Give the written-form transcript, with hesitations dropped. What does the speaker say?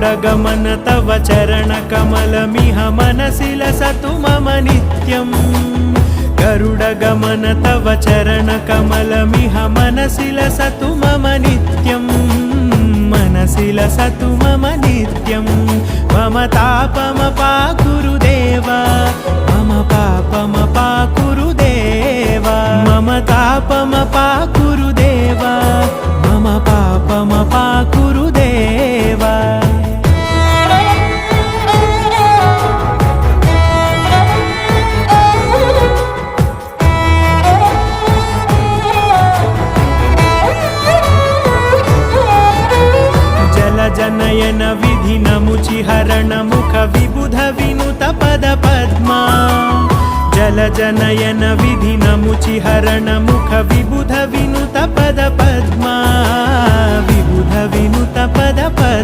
गरुडगमन तव चरणकमलमिह मनसि लसतु मम नित्यम् गरुडगमन तव चरणकमलमिह मनसि लसतु मम नित्यम् मनसि लसतु मम नित्यं मम तापमपाकुरु देवा मम पापमपाकुरु देवा मम तापमपाकुरु देवा मम पापमपाकुरु देवा जनयन विधि नमुचिहरण मुख विबुध विनुत पद पद्मा जल जनयन विधि नमुचिहरण मुख विबुध विनुत पद पद्मा विबुध विनुत पद पद्मा।